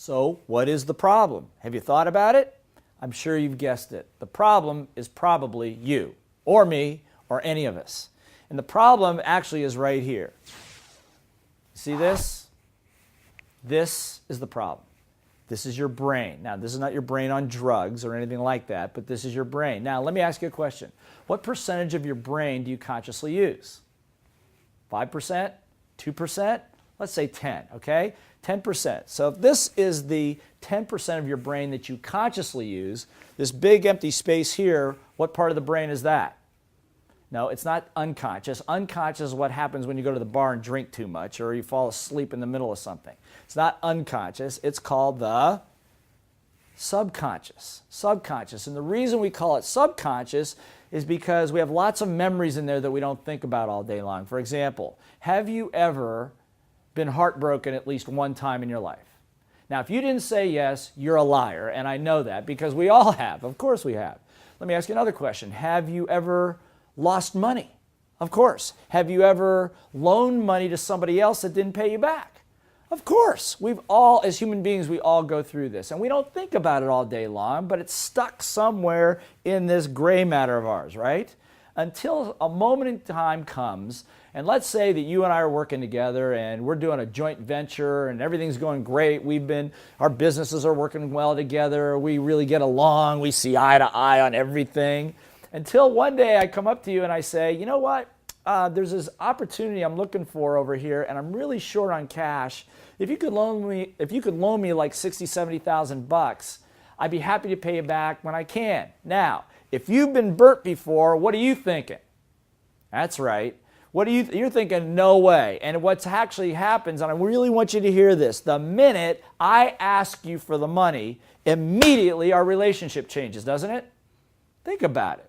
So what is the problem? Have you thought about it? I'm sure you've guessed it. The problem is probably you, or me, or any of us. And the problem actually is right here. See this? This is the problem. This is your brain. Now, this is not your brain on drugs or anything like that, but this is your brain. Now, let me ask you a question. What percentage of your brain do you consciously use? 5%? 2%? Let's say 10, okay? 10%. So if this is the 10% of your brain that you consciously use, this big empty space here, what part of the brain is that? No, it's not unconscious. Unconscious is what happens when you go to the bar and drink too much or you fall asleep in the middle of something. It's not unconscious. It's called the subconscious. Subconscious. And the reason we call it subconscious is because we have lots of memories in there that we don't think about all day long. For example, have you ever been heartbroken at least one time in your life? Now, if you didn't say yes, you're a liar, and I know that because we all have. Of course we have. Let me ask you another question. Have you ever lost money? Of course. Have you ever loaned money to somebody else that didn't pay you back? Of course. We've all, as human beings, we all go through this. And we don't think about it all day long, but it's stuck somewhere in this gray matter of ours, right? Until a moment in time comes, and let's say that you and I are working together and we're doing a joint venture and everything's going great. Our businesses are working well together. We really get along. We see eye to eye on everything. Until one day I come up to you and I say, you know what? There's this opportunity I'm looking for over here, and I'm really short on cash. If you could loan me like $60,000, $70,000, I'd be happy to pay you back when I can. Now, if you've been burnt before, what are you thinking? That's right. You're thinking, no way. And what's actually happens, and I really want you to hear this, the minute I ask you for the money, immediately our relationship changes, doesn't it? Think about it.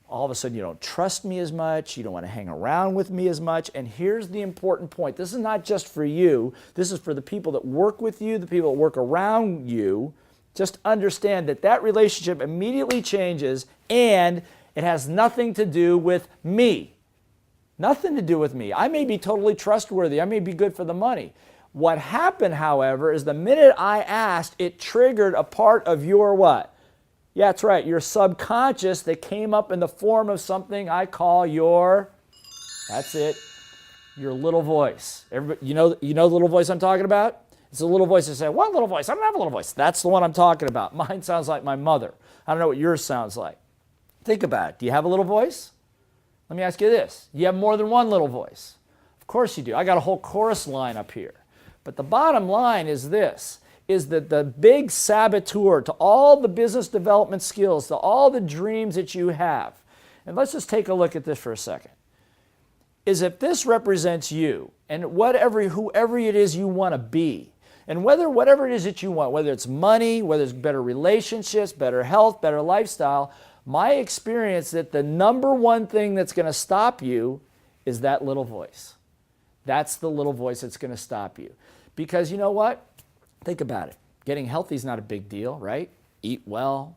All of a sudden you don't trust me as much, you don't want to hang around with me as much, and here's the important point. This is not just for you, this is for the people that work with you, the people that work around you. Just understand that that relationship immediately changes, and it has nothing to do with me. Nothing to do with me. I may be totally trustworthy, I may be good for the money. What happened, however, is the minute I asked, it triggered a part of your what? Yeah, that's right, your subconscious that came up in the form of something I call your, that's it, your little voice. You know the little voice I'm talking about? It's a little voice that says, what little voice? I don't have a little voice. That's the one I'm talking about. Mine sounds like my mother. I don't know what yours sounds like. Think about it. Do you have a little voice? Let me ask you this. You have more than one little voice? Of course you do. I got a whole chorus line up here. But the bottom line is this, is that the big saboteur to all the business development skills, to all the dreams that you have, and let's just take a look at this for a second, is if this represents you and whoever it is you want to be, and whatever it is that you want, whether it's money, whether it's better relationships, better health, better lifestyle, my experience that the number one thing that's going to stop you is that little voice. That's the little voice that's going to stop you. Because you know what? Think about it. Getting healthy is not a big deal, right? Eat well,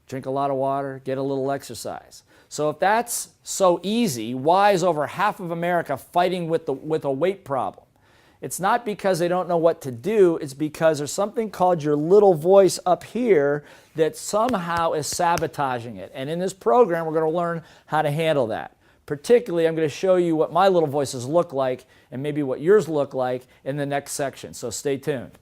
drink a lot of water, get a little exercise. So if that's so easy, why is over half of America fighting with a weight problem? It's not because they don't know what to do, it's because there's something called your little voice up here that somehow is sabotaging it. And in this program, we're going to learn how to handle that. Particularly, I'm going to show you what my little voices look like and maybe what yours look like in the next section. So stay tuned.